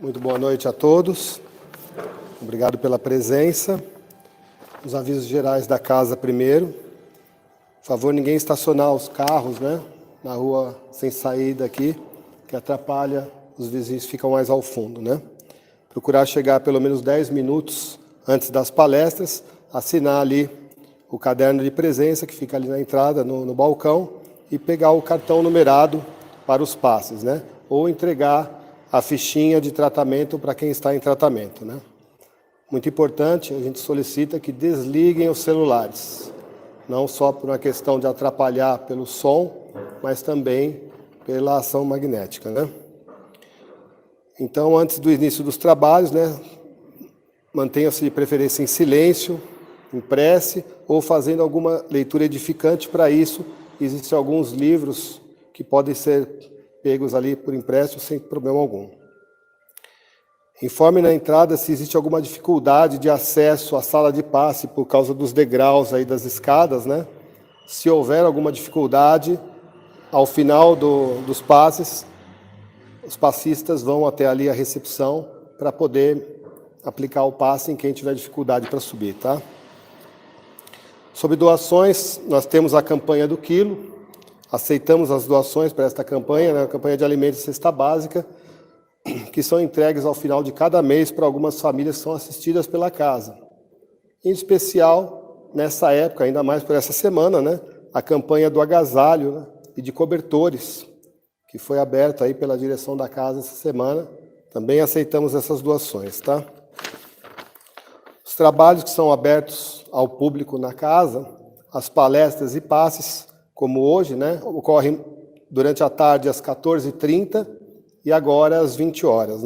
Muito boa noite a todos. Obrigado pela presença. Os avisos gerais da casa primeiro. Por favor, ninguém estacionar os carros, na rua sem saída aqui, que atrapalha, os vizinhos ficam mais ao fundo, Procurar chegar pelo menos 10 minutos antes das palestras, assinar ali o caderno de presença que fica ali na entrada, no balcão, e pegar o cartão numerado para os passes, Ou entregar a fichinha de tratamento para quem está em tratamento, Muito importante, a gente solicita que desliguem os celulares, não só por uma questão de atrapalhar pelo som, mas também pela ação magnética, Então, antes do início dos trabalhos, mantenha-se de preferência em silêncio, em prece, ou fazendo alguma leitura edificante. Para isso, existem alguns livros que podem ser pegos ali por empréstimo sem problema algum. Informe na entrada se existe alguma dificuldade de acesso à sala de passe por causa dos degraus aí das escadas, Se houver alguma dificuldade, ao final dos passes, os passistas vão até ali a recepção para poder aplicar o passe em quem tiver dificuldade para subir, Sobre doações, nós temos a campanha do quilo. Aceitamos as doações para esta campanha, a campanha de alimentos e cesta básica, que são entregues ao final de cada mês para algumas famílias que são assistidas pela casa. Em especial, nessa época, ainda mais por essa semana, a campanha do agasalho e de cobertores, que foi aberta aí pela direção da casa essa semana. Também aceitamos essas doações, Os trabalhos que são abertos ao público na casa, as palestras e passes, como hoje, ocorrem durante a tarde às 14h30 e agora às 20 horas,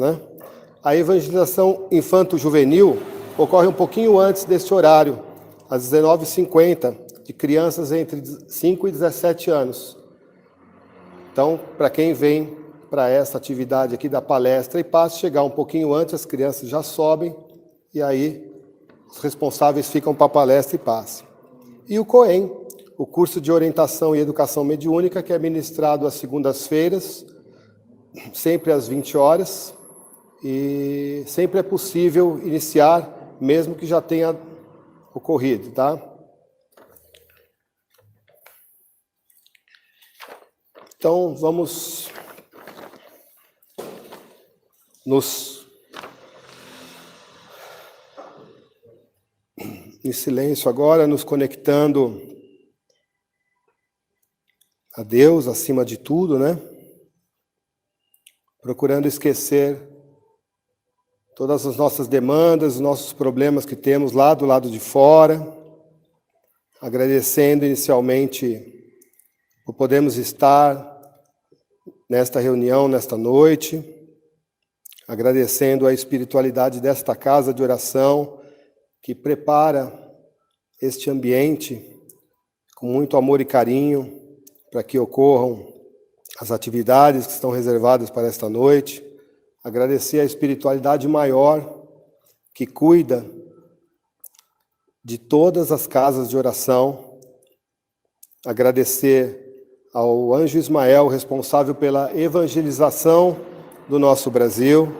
A evangelização infanto-juvenil ocorre um pouquinho antes desse horário, às 19h50, de crianças entre 5 e 17 anos. Então, para quem vem para essa atividade aqui da palestra e passe, chegar um pouquinho antes, as crianças já sobem e aí os responsáveis ficam para a palestra e passe. E o COEM, o curso de orientação e educação mediúnica, que é ministrado às segundas-feiras, sempre às 20 horas, e sempre é possível iniciar, mesmo que já tenha ocorrido, Então, vamos em silêncio agora, nos conectando a Deus acima de tudo, Procurando esquecer todas as nossas demandas, os nossos problemas que temos lá do lado de fora, agradecendo inicialmente por podermos estar nesta reunião, nesta noite, agradecendo a espiritualidade desta casa de oração, que prepara este ambiente com muito amor e carinho para que ocorram as atividades que estão reservadas para esta noite. Agradecer a espiritualidade maior que cuida de todas as casas de oração. Agradecer ao anjo Ismael, responsável pela evangelização do nosso Brasil.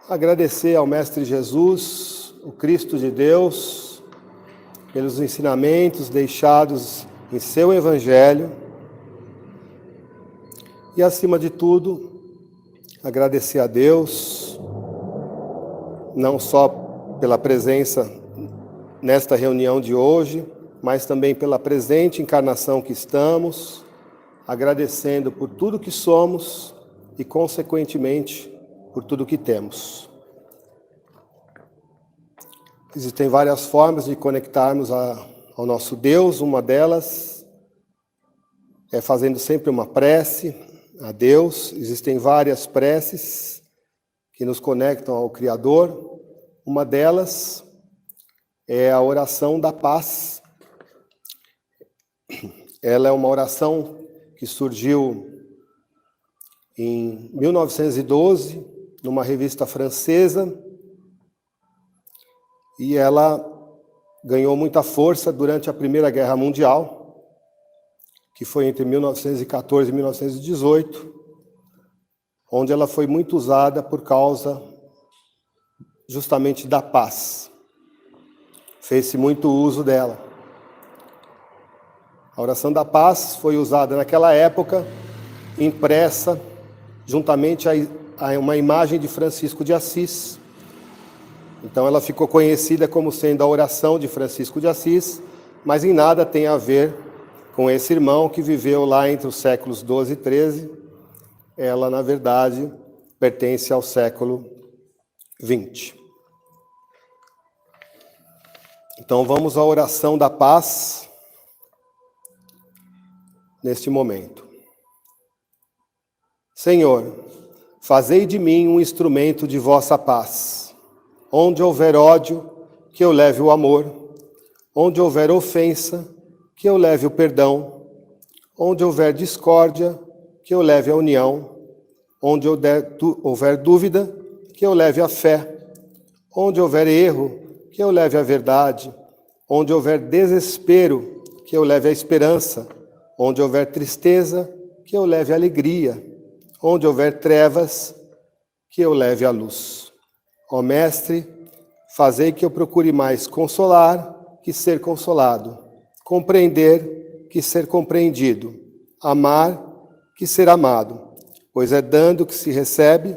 Agradecer ao Mestre Jesus, o Cristo de Deus, pelos ensinamentos deixados em seu Evangelho. E, acima de tudo, agradecer a Deus, não só pela presença nesta reunião de hoje, mas também pela presente encarnação que estamos, agradecendo por tudo que somos e, consequentemente, por tudo que temos. Existem várias formas de conectarmos ao nosso Deus. Uma delas é fazendo sempre uma prece a Deus. Existem várias preces que nos conectam ao Criador. Uma delas é a oração da paz. Ela é uma oração que surgiu em 1912, numa revista francesa, e ela ganhou muita força durante a Primeira Guerra Mundial, que foi entre 1914 e 1918, onde ela foi muito usada por causa justamente da paz. Fez-se muito uso dela. A oração da paz foi usada naquela época, impressa juntamente a uma imagem de Francisco de Assis. Então ela ficou conhecida como sendo a oração de Francisco de Assis, mas em nada tem a ver com esse irmão que viveu lá entre os séculos 12 e 13. Ela, na verdade, pertence ao século 20. Então vamos à oração da paz neste momento. Senhor, fazei de mim um instrumento de vossa paz. Onde houver ódio, que eu leve o amor. Onde houver ofensa, que eu leve o perdão. Onde houver discórdia, que eu leve a união. Onde houver dúvida, que eu leve a fé. Onde houver erro, que eu leve a verdade. Onde houver desespero, que eu leve a esperança. Onde houver tristeza, que eu leve a alegria. Onde houver trevas, que eu leve a luz. Ó Mestre, fazei que eu procure mais consolar que ser consolado, compreender que ser compreendido, amar que ser amado, pois é dando que se recebe,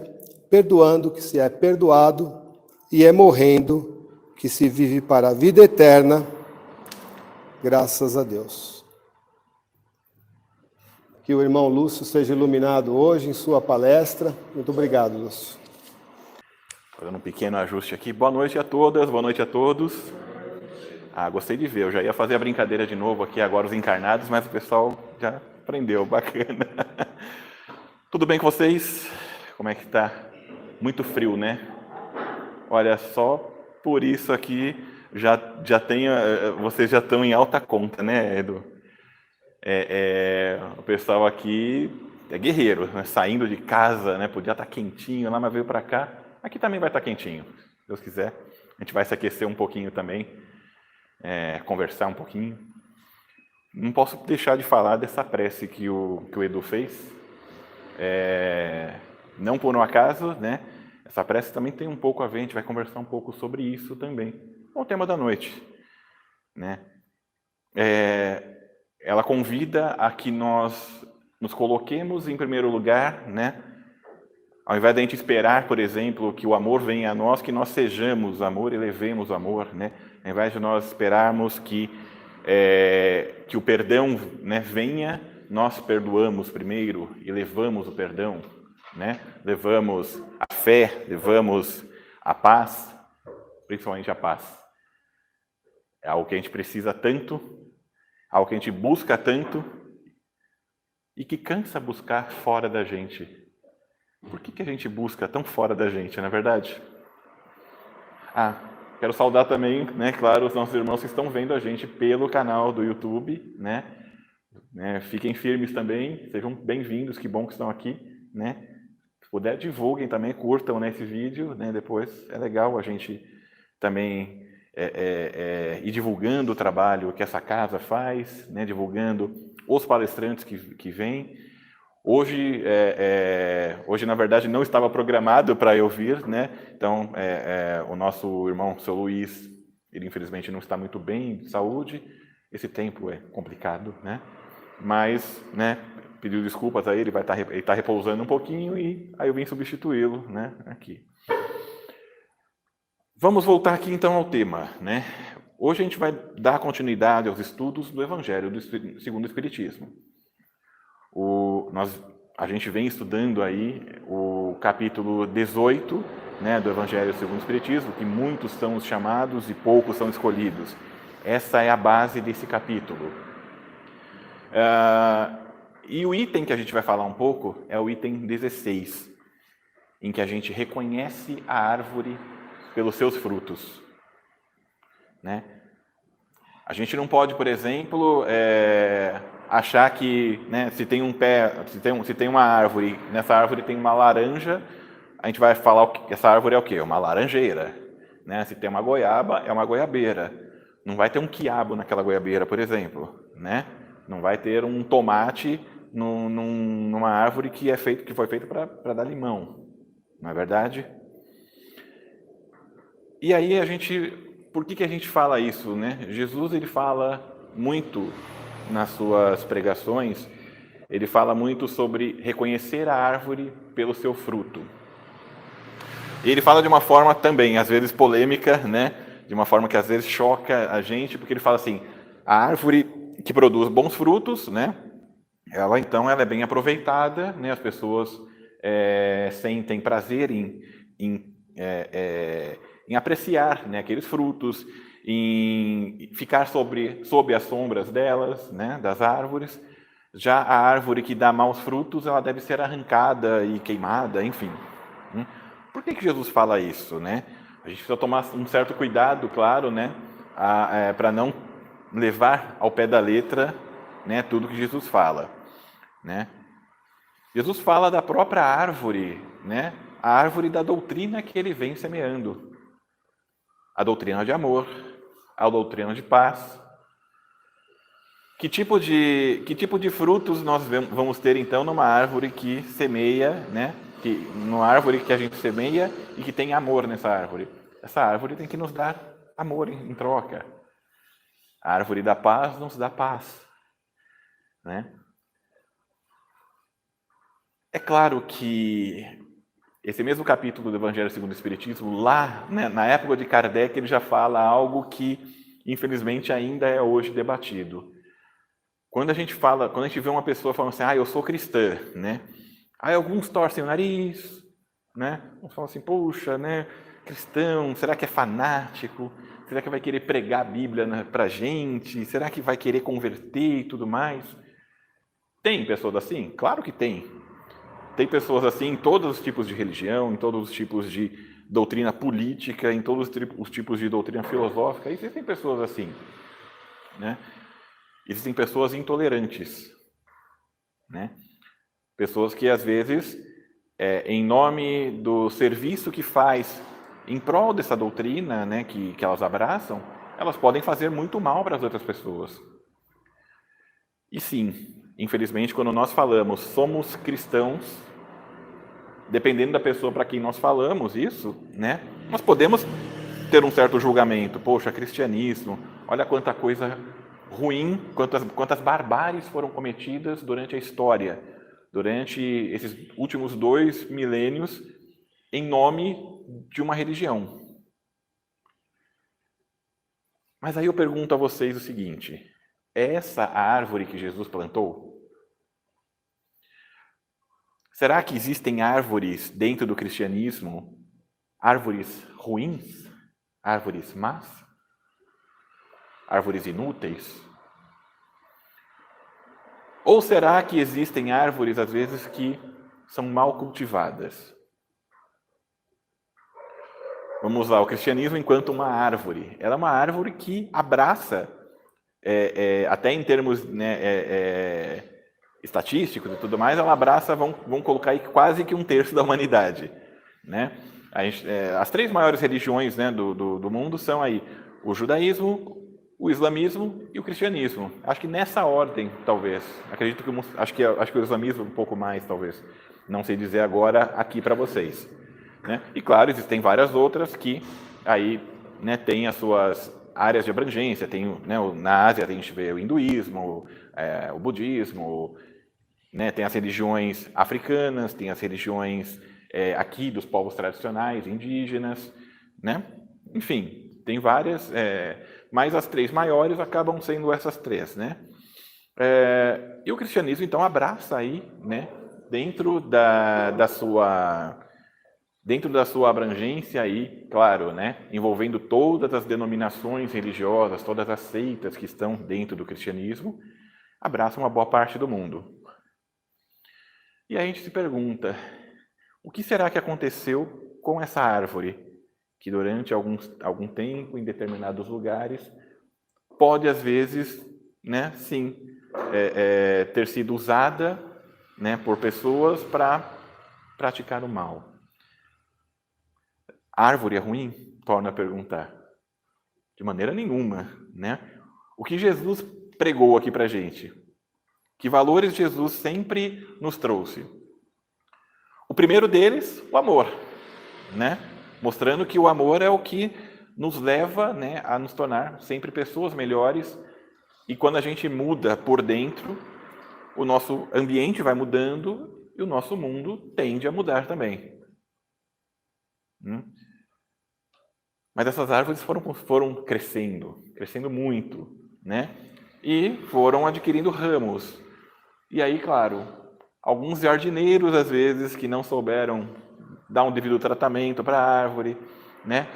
perdoando que se é perdoado, e é morrendo que se vive para a vida eterna. Graças a Deus. Que o irmão Lúcio seja iluminado hoje em sua palestra. Muito obrigado, Lúcio. Fazendo um pequeno ajuste aqui. Boa noite a todas, boa noite a todos. Gostei de ver. Eu já ia fazer a brincadeira de novo aqui agora, os encarnados, mas o pessoal já aprendeu. Bacana. Tudo bem com vocês? Como é que tá? Muito frio, né? Olha, só por isso aqui vocês já estão em alta conta, né, Edu? O pessoal aqui é guerreiro, né? Saindo de casa, né? Podia estar quentinho lá, mas veio para cá. Aqui também vai estar quentinho, se Deus quiser. A gente vai se aquecer um pouquinho também, conversar um pouquinho. Não posso deixar de falar dessa prece que o Edu fez. Não por um acaso, né? Essa prece também tem um pouco a ver, a gente vai conversar um pouco sobre isso também. É o tema da noite, né? Ela convida a que nós nos coloquemos em primeiro lugar, né? Ao invés de a gente esperar, por exemplo, que o amor venha a nós, que nós sejamos amor e levemos amor, né? Ao invés de nós esperarmos que o perdão, né, venha, nós perdoamos primeiro e levamos o perdão, né? Levamos a fé, levamos a paz, principalmente a paz. É algo que a gente precisa tanto, algo que a gente busca tanto e que cansa buscar fora da gente. Por que a gente busca tão fora da gente, não é verdade? Quero saudar também, né, claro, os nossos irmãos que estão vendo a gente pelo canal do YouTube, né? Fiquem firmes também, sejam bem-vindos, que bom que estão aqui, né? Se puder, divulguem também, curtam, né, esse vídeo, né? Depois é legal a gente também ir divulgando o trabalho que essa casa faz, né? Divulgando os palestrantes que vêm. Hoje, na verdade, não estava programado para eu vir, né? Então, o nosso irmão, seu Luiz, ele infelizmente não está muito bem de saúde. Esse tempo é complicado, né? Mas, né, pediu desculpas a ele, ele está repousando um pouquinho e aí eu vim substituí-lo, né, aqui. Vamos voltar aqui então ao tema, né? Hoje a gente vai dar continuidade aos estudos do Evangelho segundo o Espiritismo. A gente vem estudando aí o capítulo 18, né, do Evangelho segundo o Espiritismo, que muitos são os chamados e poucos são escolhidos. Essa é a base desse capítulo. E o item que a gente vai falar um pouco é o item 16, em que a gente reconhece a árvore pelos seus frutos, né? A gente não pode, por exemplo, achar que, né, se tem uma árvore, nessa árvore tem uma laranja, a gente vai falar que essa árvore é o quê? Uma laranjeira, né? Se tem uma goiaba, é uma goiabeira. Não vai ter um quiabo naquela goiabeira, por exemplo, né? Não vai ter um tomate numa árvore que foi feita para dar limão, não é verdade? E aí por que a gente fala isso, né? Jesus, ele fala muito nas suas pregações, ele fala muito sobre reconhecer a árvore pelo seu fruto. E ele fala de uma forma também, às vezes polêmica, né? De uma forma que às vezes choca a gente, porque ele fala assim, a árvore que produz bons frutos, né? Ela é bem aproveitada, né? As pessoas sentem prazer em apreciar, né, aqueles frutos, em ficar sob as sombras delas, né, das árvores. Já a árvore que dá maus frutos, ela deve ser arrancada e queimada, enfim. Por que Jesus fala isso, né? A gente precisa tomar um certo cuidado, claro, né, para não levar ao pé da letra, né, tudo que Jesus fala, né? Jesus fala da própria árvore, né? A árvore da doutrina que ele vem semeando. A doutrina de amor, a doutrina de paz. Que tipo de frutos nós vamos ter então numa árvore que semeia, né? Numa árvore que a gente semeia e que tem amor nessa árvore. Essa árvore tem que nos dar amor em troca. A árvore da paz nos dá paz, né? É claro que esse mesmo capítulo do Evangelho segundo o Espiritismo, lá, né, na época de Kardec, ele já fala algo que, infelizmente, ainda é hoje debatido. Quando a gente vê uma pessoa falando assim, eu sou cristã, né? Aí alguns torcem o nariz, né? Uns falam assim, poxa, né? Cristão, será que é fanático? Será que vai querer pregar a Bíblia pra gente? Será que vai querer converter e tudo mais? Tem pessoas assim? Claro que tem. Tem pessoas assim em todos os tipos de religião, em todos os tipos de doutrina política, em todos os tipos de doutrina filosófica. Existem pessoas assim, né? Existem pessoas intolerantes, né? Pessoas que, às vezes, em nome do serviço que faz em prol dessa doutrina, né, que elas abraçam, elas podem fazer muito mal para as outras pessoas. E sim, infelizmente, quando nós falamos somos cristãos, dependendo da pessoa para quem nós falamos isso, né, nós podemos ter um certo julgamento. Poxa, cristianismo, olha quanta coisa ruim, quantas barbáries foram cometidas durante a história, durante esses últimos 2 milênios, em nome de uma religião. Mas aí eu pergunto a vocês o seguinte, é essa a árvore que Jesus plantou? Será que existem árvores dentro do cristianismo, árvores ruins, árvores más, árvores inúteis? Ou será que existem árvores, às vezes, que são mal cultivadas? Vamos lá, o cristianismo enquanto uma árvore. Ela é uma árvore que abraça, até em termos, né, estatísticos e tudo mais, ela abraça, vamos colocar aí, quase que 1/3 da humanidade, né? As 3 maiores religiões, né, do mundo são aí o judaísmo, o islamismo e o cristianismo. Acho que nessa ordem, talvez. Acho que o islamismo um pouco mais, talvez. Não sei dizer agora aqui para vocês, né? E claro, existem várias outras que aí, né, têm as suas áreas de abrangência. Tem, né, na Ásia a gente vê o hinduísmo, o budismo, né, tem as religiões africanas, tem as religiões aqui dos povos tradicionais, indígenas, né? Enfim, tem várias, mas as 3 maiores acabam sendo essas 3, né? E o cristianismo, então, abraça aí, né, dentro da sua abrangência aí, claro, né, envolvendo todas as denominações religiosas, todas as seitas que estão dentro do cristianismo, abraça uma boa parte do mundo. E aí a gente se pergunta, o que será que aconteceu com essa árvore, que durante algum tempo, em determinados lugares, pode, às vezes, né, sim, ter sido usada, né, por pessoas para praticar o mal. A árvore é ruim? Torna a perguntar. De maneira nenhuma, né? O que Jesus pregou aqui para a gente? Que valores Jesus sempre nos trouxe? O primeiro deles, o amor, né? Mostrando que o amor é o que nos leva, né, a nos tornar sempre pessoas melhores. E quando a gente muda por dentro, o nosso ambiente vai mudando e o nosso mundo tende a mudar também. Mas essas árvores foram crescendo muito, né? E foram adquirindo ramos. E aí, claro, alguns jardineiros, às vezes, que não souberam dar um devido tratamento para a árvore, né?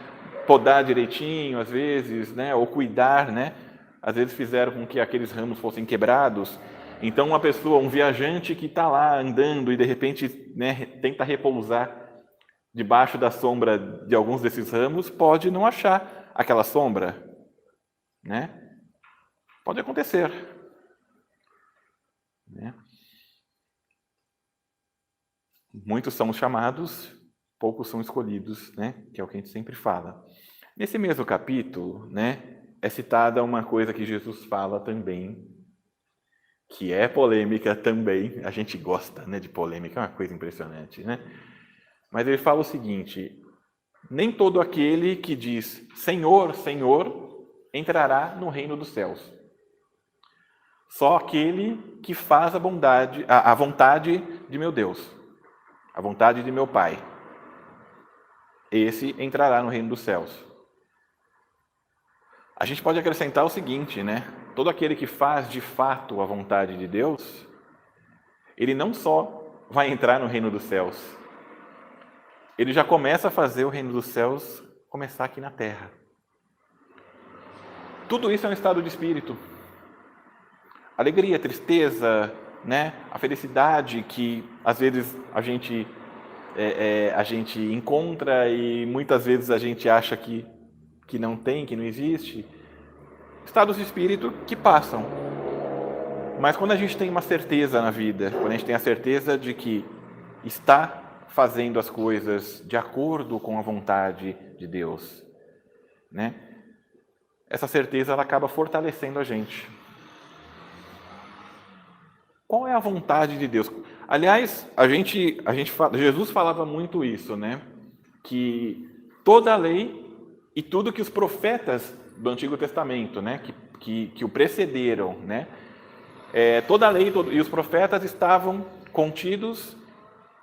Podar direitinho, às vezes, né? Ou cuidar, né? Às vezes fizeram com que aqueles ramos fossem quebrados. Então, uma pessoa, um viajante que está lá andando e, de repente, né, tenta repousar debaixo da sombra de alguns desses ramos, pode não achar aquela sombra, né? Pode acontecer, né? Muitos são chamados, poucos são escolhidos, né? Que é o que a gente sempre fala. Nesse mesmo capítulo, né, é citada uma coisa que Jesus fala também, que é polêmica também. A gente gosta, né, de polêmica, é uma coisa impressionante, né? Mas ele fala o seguinte: nem todo aquele que diz Senhor, Senhor, entrará no reino dos céus. Só aquele que faz a vontade de meu Deus, a vontade de meu Pai. Esse entrará no reino dos céus. A gente pode acrescentar o seguinte, né? Todo aquele que faz de fato a vontade de Deus, ele não só vai entrar no reino dos céus, ele já começa a fazer o reino dos céus começar aqui na terra. Tudo isso é um estado de espírito. Alegria, tristeza, né? A felicidade que às vezes a gente encontra e muitas vezes a gente acha que não tem, que não existe. Estados de espírito que passam. Mas quando a gente tem uma certeza na vida, quando a gente tem a certeza de que está fazendo as coisas de acordo com a vontade de Deus, né? Essa certeza ela acaba fortalecendo a gente. Qual é a vontade de Deus? Aliás, Jesus falava muito isso, né? Que toda a lei e tudo que os profetas do Antigo Testamento, né, que o precederam, né? Toda a lei e os profetas estavam contidos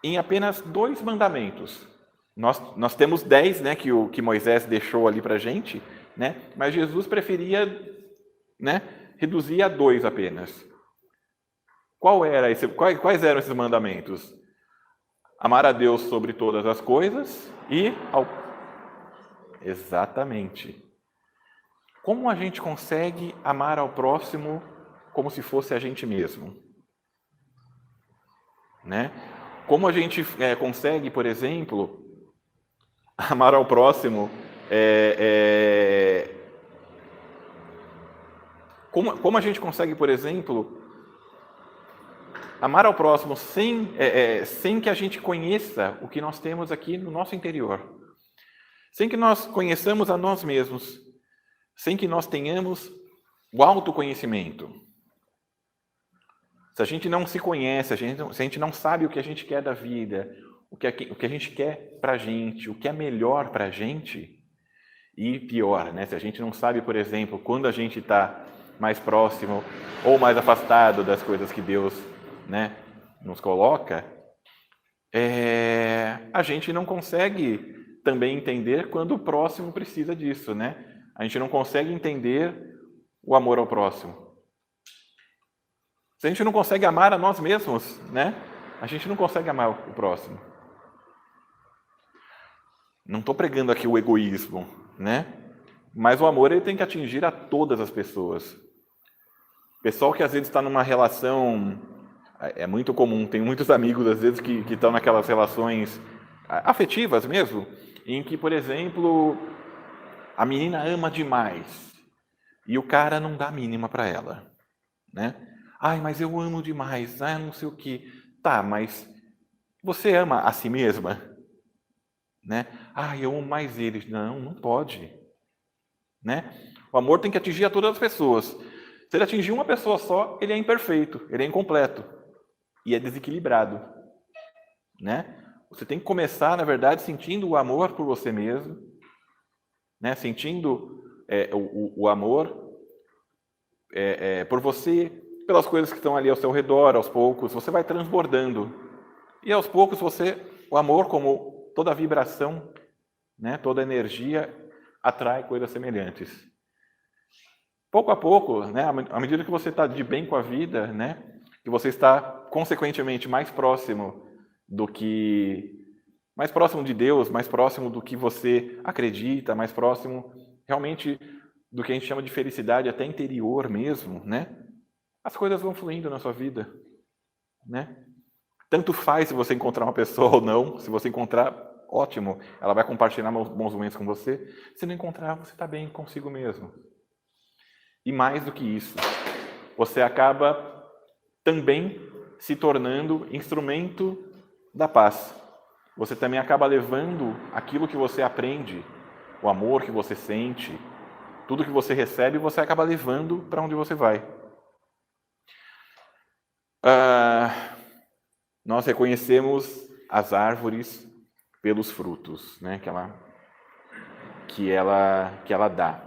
em apenas 2 mandamentos. Nós temos 10, né, que Moisés deixou ali para a gente, né? Mas Jesus preferia, né, reduzir a 2 apenas. Quais eram esses mandamentos? Amar a Deus sobre todas as coisas e Exatamente. Como a gente consegue amar ao próximo como se fosse a gente mesmo? Né? Como a gente consegue, por exemplo, amar ao próximo Como a gente consegue, por exemplo, amar ao próximo sem que a gente conheça o que nós temos aqui no nosso interior? Sem que nós conheçamos a nós mesmos, sem que nós tenhamos o autoconhecimento. Se a gente não se conhece, se a gente não sabe o que a gente quer da vida, o que a gente quer para a gente, o que é melhor para a gente, e pior, né? Se a gente não sabe, por exemplo, quando a gente está mais próximo ou mais afastado das coisas que Deus, né, nos coloca, a gente não consegue também entender quando o próximo precisa disso, né? A gente não consegue entender o amor ao próximo. Se a gente não consegue amar a nós mesmos, né? A gente não consegue amar o próximo. Não estou pregando aqui o egoísmo, né? Mas o amor ele tem que atingir a todas as pessoas. Pessoal que às vezes está numa relação, é muito comum, tem muitos amigos às vezes que estão naquelas relações afetivas mesmo, em que, por exemplo, a menina ama demais e o cara não dá a mínima para ela, né? Ai, mas eu amo demais, não sei o quê. Tá, mas você ama a si mesma? Né? Eu amo mais eles. Não pode. Né? O amor tem que atingir a todas as pessoas. Se ele atingir uma pessoa só, ele é imperfeito, ele é incompleto e é desequilibrado, né? Você tem que começar, na verdade, sentindo o amor por você mesmo, né? Sentindo o amor por você, pelas coisas que estão ali ao seu redor. Aos poucos você vai transbordando e aos poucos o amor, como toda vibração, né? Toda energia, atrai coisas semelhantes. Pouco a pouco, né? À medida que você está de bem com a vida, né? Que você está consequentemente mais próximo de Deus, mais próximo do que você acredita, mais próximo realmente do que a gente chama de felicidade até interior mesmo, né? As coisas vão fluindo na sua vida, né? Tanto faz se você encontrar uma pessoa ou não. Se você encontrar, ótimo, ela vai compartilhar bons momentos com você. Se não encontrar, você está bem consigo mesmo. E mais do que isso, você acaba também se tornando instrumento da paz. Você também acaba levando aquilo que você aprende, o amor que você sente, tudo que você recebe, você acaba levando para onde você vai. Nós reconhecemos as árvores pelos frutos, né, que ela dá.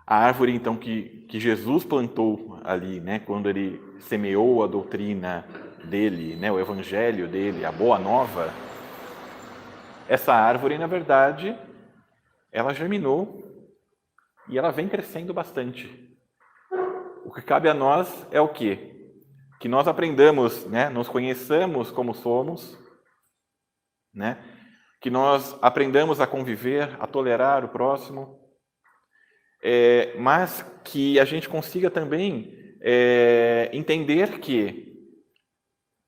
A árvore, então, que Jesus plantou ali, né, quando ele semeou a doutrina dele, né, o evangelho dele, a boa nova, essa árvore, na verdade, ela germinou e ela vem crescendo bastante. O que cabe a nós é o quê? Que nós aprendamos, né, nos conheçamos como somos, né, que nós aprendamos a conviver, a tolerar o próximo, mas que a gente consiga também entender que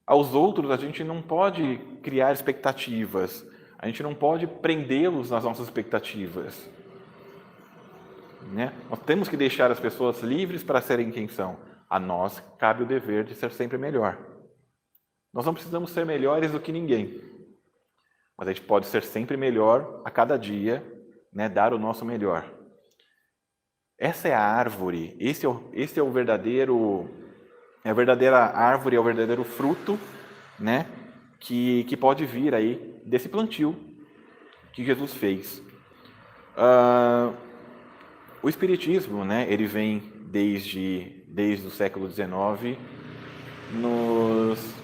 aos outros a gente não pode criar expectativas, a gente não pode prendê-los nas nossas expectativas, né? Nós temos que deixar as pessoas livres para serem quem são. A nós cabe o dever de ser sempre melhor. Nós não precisamos ser melhores do que ninguém, mas a gente pode ser sempre melhor a cada dia, né? Dar o nosso melhor. Essa é a árvore, esse é o verdadeiro, é a verdadeira árvore, é o verdadeiro fruto, né, que pode vir aí desse plantio que Jesus fez. O Espiritismo, né, ele vem desde o século XIX nos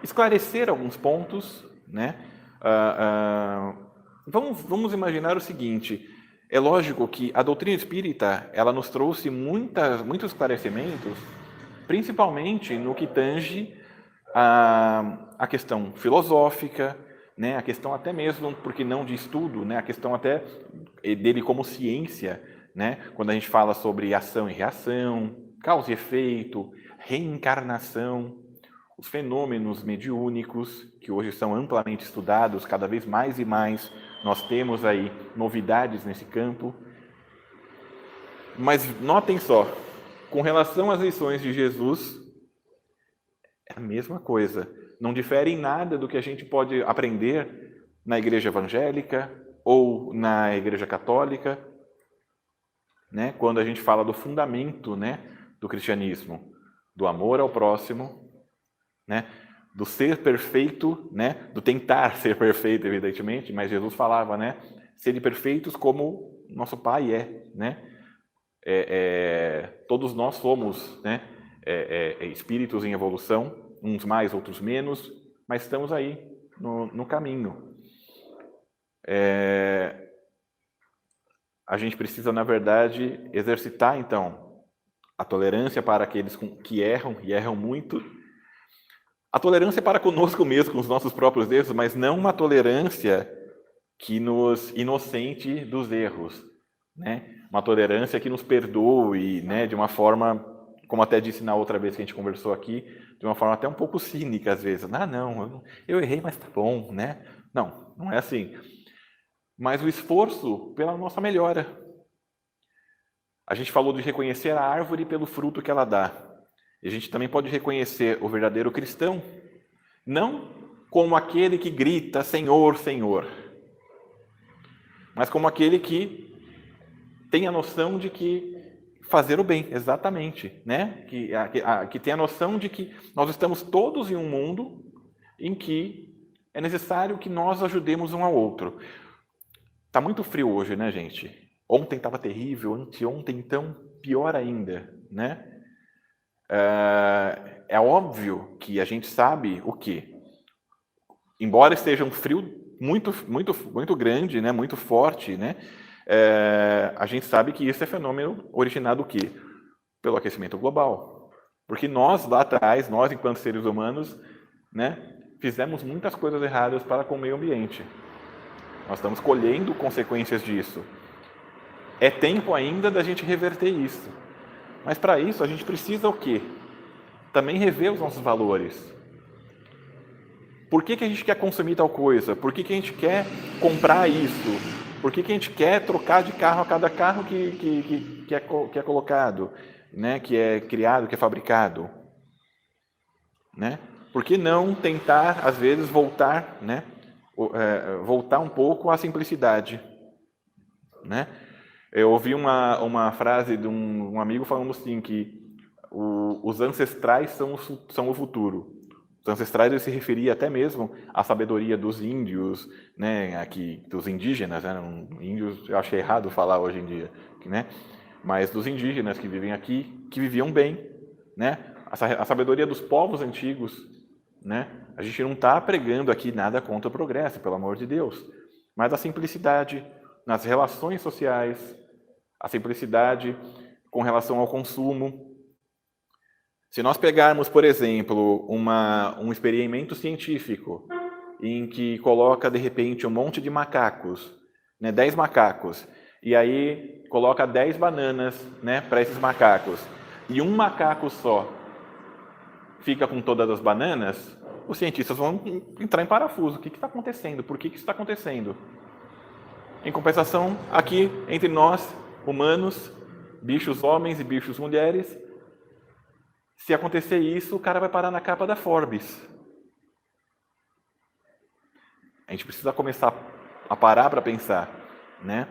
esclarecer alguns pontos, né? Vamos imaginar o seguinte. É lógico que a doutrina espírita, ela nos trouxe muitos esclarecimentos, principalmente no que tange a questão filosófica, né, a questão até mesmo, porque não de estudo, né, a questão até dele como ciência, né, quando a gente fala sobre ação e reação, causa e efeito, reencarnação, os fenômenos mediúnicos, que hoje são amplamente estudados, cada vez mais e mais nós temos aí novidades nesse campo. Mas notem só, com relação às lições de Jesus, é a mesma coisa. Não difere em nada do que a gente pode aprender na igreja evangélica ou na igreja católica, né? Quando a gente fala do fundamento, né, do cristianismo, do amor ao próximo, né, do ser perfeito, né, do tentar ser perfeito, evidentemente, mas Jesus falava, né, sede perfeitos como nosso Pai é, né? Todos nós somos, né, espíritos em evolução, uns mais, outros menos, mas estamos aí no caminho. A gente precisa, na verdade, exercitar, então, a tolerância para aqueles que erram, e erram muito, a tolerância para conosco mesmo, com os nossos próprios erros, mas não uma tolerância que nos inocente dos erros, né? Uma tolerância que nos perdoe, né? De uma forma, como até disse na outra vez que a gente conversou aqui, de uma forma até um pouco cínica às vezes. Não, eu errei, mas tá bom, né? Não é assim. Mas o esforço pela nossa melhora. A gente falou de reconhecer a árvore pelo fruto que ela dá. E a gente também pode reconhecer o verdadeiro cristão, não como aquele que grita Senhor, Senhor, mas como aquele que tem a noção de que fazer o bem, exatamente, né? Que tem a noção de que nós estamos todos em um mundo em que é necessário que nós ajudemos um ao outro. Tá muito frio hoje, né, gente? Ontem estava terrível, anteontem então pior ainda, né? É óbvio que a gente sabe o quê? Embora esteja um frio muito grande, né, muito forte, né, a gente sabe que isso é fenômeno originado do quê? Pelo aquecimento global. Porque nós, lá atrás, nós enquanto seres humanos, né, fizemos muitas coisas erradas para com o meio ambiente. Nós estamos colhendo consequências disso. É tempo ainda da gente reverter isso. Mas para isso a gente precisa o quê? Também rever os nossos valores. Por que a gente quer consumir tal coisa? Por que a gente quer comprar isso? Por que a gente quer trocar de carro a cada carro que é colocado, né? Que é criado, que é fabricado? Né? Por que não tentar, às vezes, voltar, né? Voltar um pouco à simplicidade? Né? Eu ouvi uma frase de um amigo falando assim, que os ancestrais são o futuro. Os ancestrais ele se referia até mesmo à sabedoria dos índios, né, aqui, dos indígenas, né, índios eu achei errado falar hoje em dia, né, mas dos indígenas que vivem aqui, que viviam bem, né, a sabedoria dos povos antigos, né, a gente não está pregando aqui nada contra o progresso, pelo amor de Deus, mas a simplicidade nas relações sociais, a simplicidade com relação ao consumo. Se nós pegarmos, por exemplo, um experimento científico em que coloca, de repente, um monte de macacos, né, 10 macacos, e aí coloca 10 bananas, né, para esses macacos, e um macaco só fica com todas as bananas, os cientistas vão entrar em parafuso. O que está acontecendo? Por que isso está acontecendo? Em compensação, aqui, entre nós, humanos, bichos homens e bichos mulheres, se acontecer isso, o cara vai parar na capa da Forbes. A gente precisa começar a parar para pensar, né?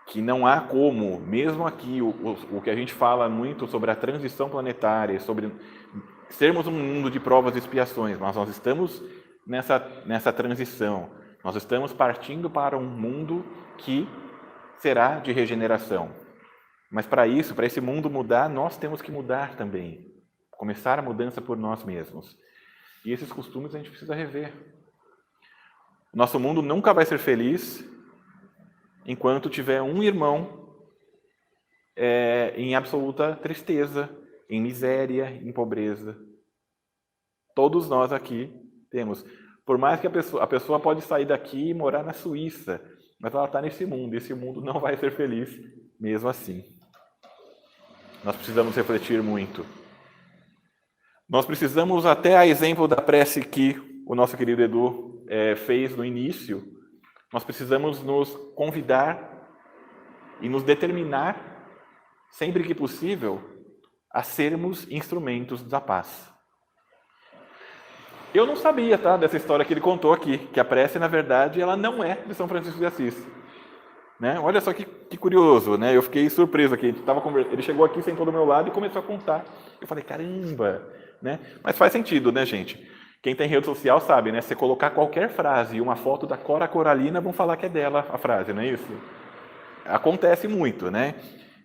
Que não há como, mesmo aqui, o que a gente fala muito sobre a transição planetária, sobre sermos um mundo de provas e expiações, mas nós estamos nessa transição. Nós estamos partindo para um mundo que será de regeneração. Mas para isso, para esse mundo mudar, nós temos que mudar também. Começar a mudança por nós mesmos. E esses costumes a gente precisa rever. Nosso mundo nunca vai ser feliz enquanto tiver um irmão em absoluta tristeza, em miséria, em pobreza. Todos nós aqui temos. Por mais que a pessoa pode sair daqui e morar na Suíça, mas ela está nesse mundo. Esse mundo não vai ser feliz mesmo assim. Nós precisamos refletir muito. Nós precisamos, até a exemplo da prece que o nosso querido Edu fez no início, nós precisamos nos convidar e nos determinar, sempre que possível, a sermos instrumentos da paz. Eu não sabia, tá, dessa história que ele contou aqui, que a prece, na verdade, ela não é de São Francisco de Assis. Né? Olha só que curioso, né? Eu fiquei surpreso aqui. Ele chegou aqui, sentou do meu lado e começou a contar. Eu falei, caramba! Né? Mas faz sentido, né, gente? Quem tem rede social sabe, né? Se colocar qualquer frase e uma foto da Cora Coralina, vão falar que é dela a frase, não é isso? Acontece muito, né?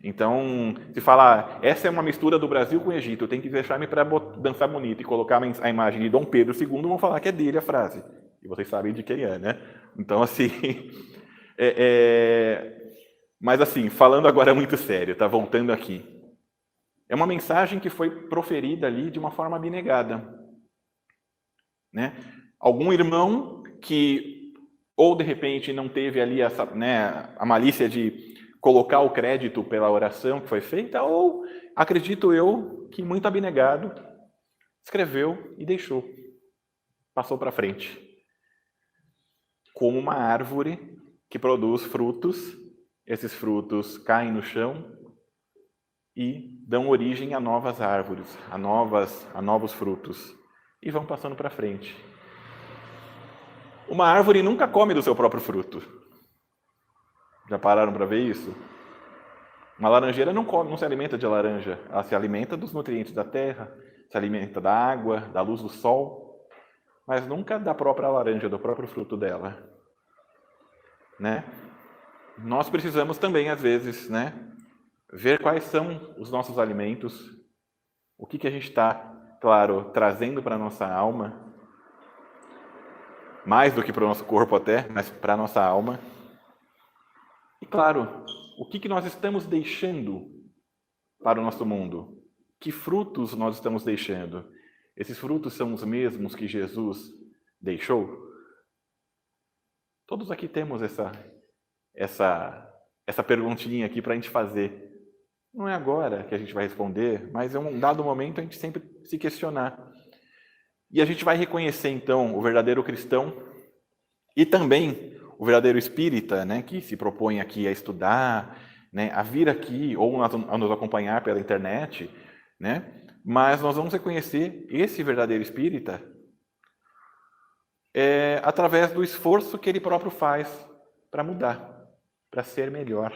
Então, se falar, essa é uma mistura do Brasil com o Egito, eu tenho que deixar-me para dançar bonito e colocar a imagem de Dom Pedro II, vão falar que é dele a frase. E vocês sabem de quem é, né? Então, assim... Mas, assim, falando agora muito sério, tá? Voltando aqui. É uma mensagem que foi proferida ali de uma forma abnegada. Né? Algum irmão que, ou de repente, não teve ali a malícia de colocar o crédito pela oração que foi feita, ou, acredito eu, que muito abnegado, escreveu e deixou. Passou para frente. Como uma árvore que produz frutos, esses frutos caem no chão e dão origem a novas árvores, a novos frutos, e vão passando para frente. Uma árvore nunca come do seu próprio fruto. Já pararam para ver isso? Uma laranjeira não se alimenta de laranja, ela se alimenta dos nutrientes da terra, se alimenta da água, da luz do sol, mas nunca da própria laranja, do próprio fruto dela, né? Nós precisamos também, às vezes, né, ver quais são os nossos alimentos, o que a gente está, claro, trazendo para a nossa alma, mais do que para o nosso corpo até, mas para a nossa alma. E, claro, o que nós estamos deixando para o nosso mundo? Que frutos nós estamos deixando? Esses frutos são os mesmos que Jesus deixou? Todos aqui temos essa perguntinha aqui para a gente fazer. Não é agora que a gente vai responder, mas em um dado momento a gente sempre se questionar. E a gente vai reconhecer, então, o verdadeiro cristão e também o verdadeiro espírita, né, que se propõe aqui a estudar, né, a vir aqui ou a nos acompanhar pela internet, né, mas nós vamos reconhecer esse verdadeiro espírita através do esforço que ele próprio faz para mudar, para ser melhor.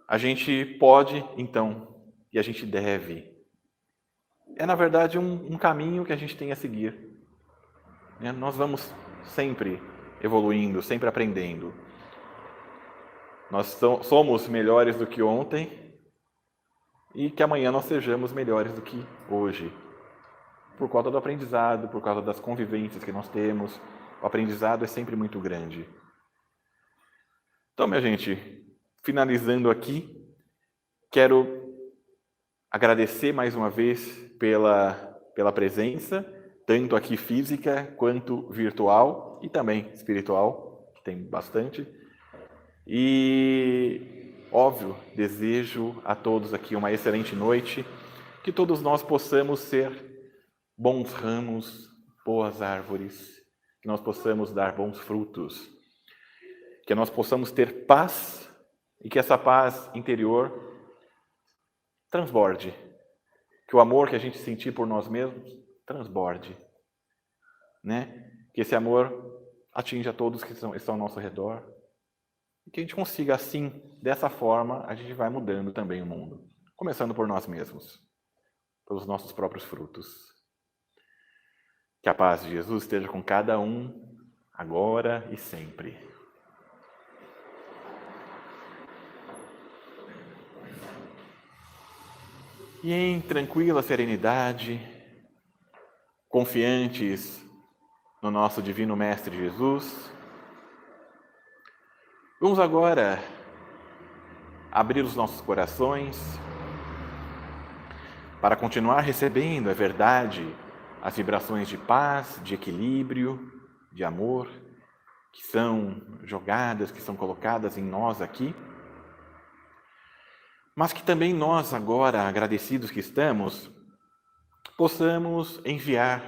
A gente pode, então, e a gente deve. É, na verdade, um caminho que a gente tem a seguir. Nós vamos sempre evoluindo, sempre aprendendo. Nós somos melhores do que ontem e que amanhã nós sejamos melhores do que hoje. Por causa do aprendizado, por causa das convivências que nós temos, o aprendizado é sempre muito grande. Então, minha gente, finalizando aqui, quero agradecer mais uma vez pela presença, tanto aqui física quanto virtual e também espiritual, que tem bastante. E, óbvio, desejo a todos aqui uma excelente noite, que todos nós possamos ser bons ramos, boas árvores, que nós possamos dar bons frutos, que nós possamos ter paz e que essa paz interior transborde, que o amor que a gente sentir por nós mesmos transborde, né? Que esse amor atinja todos que estão ao nosso redor e que a gente consiga assim, dessa forma, a gente vai mudando também o mundo, começando por nós mesmos, pelos nossos próprios frutos. Que a paz de Jesus esteja com cada um, agora e sempre. E em tranquila serenidade, confiantes no nosso Divino Mestre Jesus, vamos agora abrir os nossos corações para continuar recebendo a verdade, as vibrações de paz, de equilíbrio, de amor, que são jogadas, que são colocadas em nós aqui, mas que também nós agora, agradecidos que estamos, possamos enviar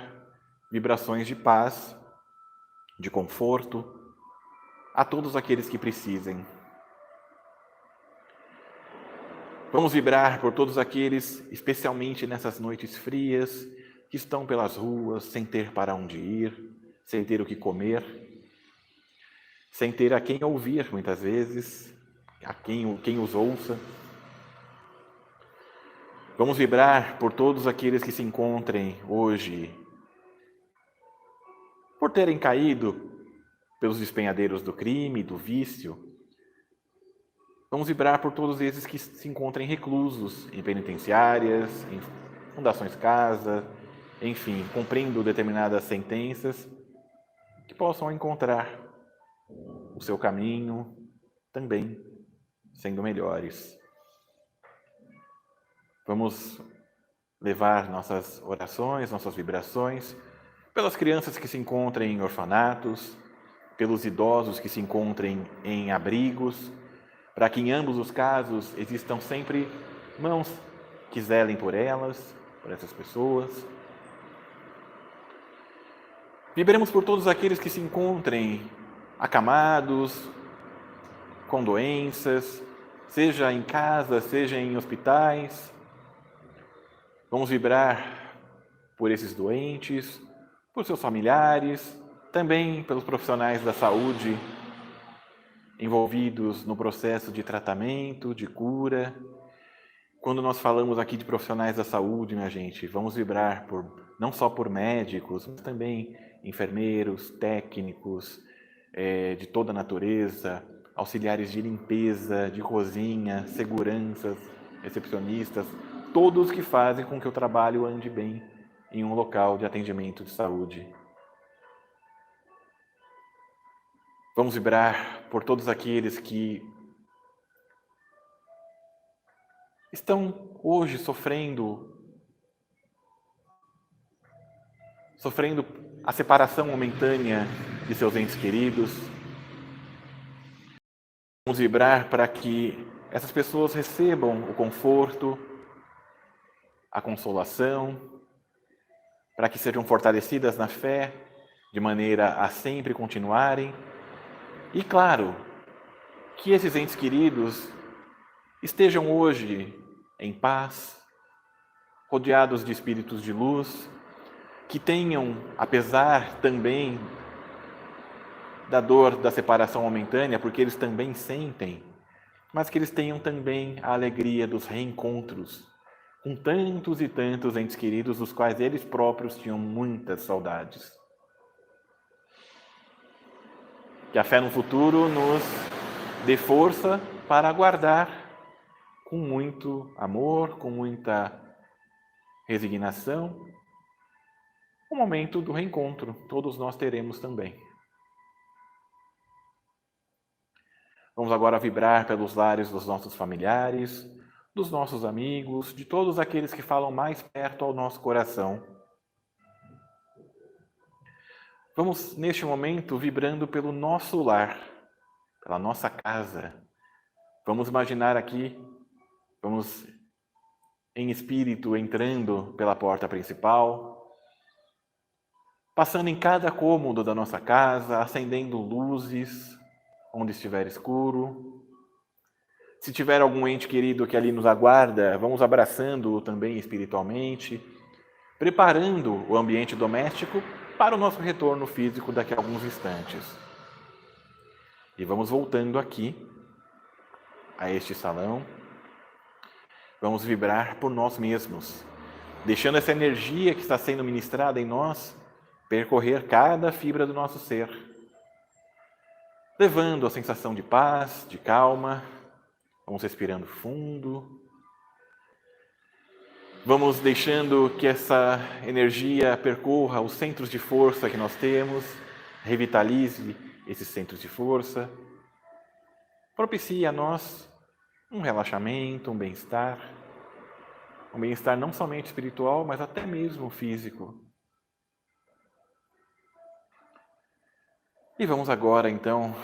vibrações de paz, de conforto, a todos aqueles que precisem. Vamos vibrar por todos aqueles, especialmente nessas noites frias, que estão pelas ruas, sem ter para onde ir, sem ter o que comer, sem ter a quem ouvir, muitas vezes, a quem os ouça. Vamos vibrar por todos aqueles que se encontrem hoje, por terem caído pelos despenhadeiros do crime, do vício. Vamos vibrar por todos esses que se encontrem reclusos em penitenciárias, em fundações casa, enfim, cumprindo determinadas sentenças, que possam encontrar o seu caminho também sendo melhores. Vamos levar nossas orações, nossas vibrações pelas crianças que se encontram em orfanatos, pelos idosos que se encontrem em abrigos, para que em ambos os casos existam sempre mãos que zelem por elas, por essas pessoas. Vibremos por todos aqueles que se encontrem acamados, com doenças, seja em casa, seja em hospitais. Vamos vibrar por esses doentes, por seus familiares, também pelos profissionais da saúde, envolvidos no processo de tratamento, de cura. Quando nós falamos aqui de profissionais da saúde, minha gente, vamos vibrar não só por médicos, mas também enfermeiros, técnicos, de toda a natureza, auxiliares de limpeza, de cozinha, seguranças, recepcionistas, todos que fazem com que o trabalho ande bem em um local de atendimento de saúde. Vamos vibrar por todos aqueles que estão hoje sofrendo a separação momentânea de seus entes queridos. Vamos vibrar para que essas pessoas recebam o conforto, a consolação, para que sejam fortalecidas na fé, de maneira a sempre continuarem. E, claro, que esses entes queridos estejam hoje em paz, rodeados de espíritos de luz, que tenham, apesar também da dor da separação momentânea, porque eles também sentem, mas que eles tenham também a alegria dos reencontros com tantos e tantos entes queridos, dos quais eles próprios tinham muitas saudades. Que a fé no futuro nos dê força para aguardar com muito amor, com muita resignação, o momento do reencontro. Todos nós teremos também. Vamos agora vibrar pelos lares dos nossos familiares, dos nossos amigos, de todos aqueles que falam mais perto ao nosso coração. Vamos, neste momento, vibrando pelo nosso lar, pela nossa casa. Vamos imaginar aqui, vamos em espírito entrando pela porta principal, passando em cada cômodo da nossa casa, acendendo luzes onde estiver escuro. Se tiver algum ente querido que ali nos aguarda, vamos abraçando-o também espiritualmente, preparando o ambiente doméstico para o nosso retorno físico daqui a alguns instantes. E vamos voltando aqui, a este salão. Vamos vibrar por nós mesmos, deixando essa energia que está sendo ministrada em nós percorrer cada fibra do nosso ser, levando a sensação de paz, de calma. Vamos respirando fundo. Vamos deixando que essa energia percorra os centros de força que nós temos, revitalize esses centros de força, propicie a nós um relaxamento, um bem-estar não somente espiritual, mas até mesmo físico. E vamos agora, então,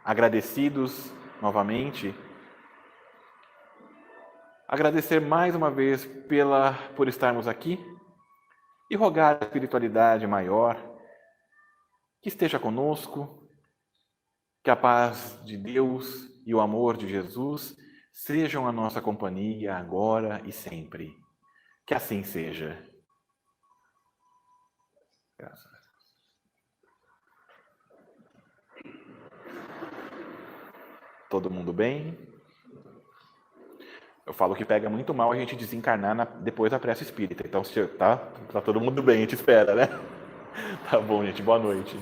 agradecidos novamente, agradecer mais uma vez por estarmos aqui e rogar a espiritualidade maior que esteja conosco, que a paz de Deus e o amor de Jesus sejam a nossa companhia agora e sempre. Que assim seja. Graças a Deus. Todo mundo bem? Eu falo que pega muito mal a gente desencarnar depois da prece espírita. Então, tá todo mundo bem, a gente espera, né? Tá bom, gente. Boa noite.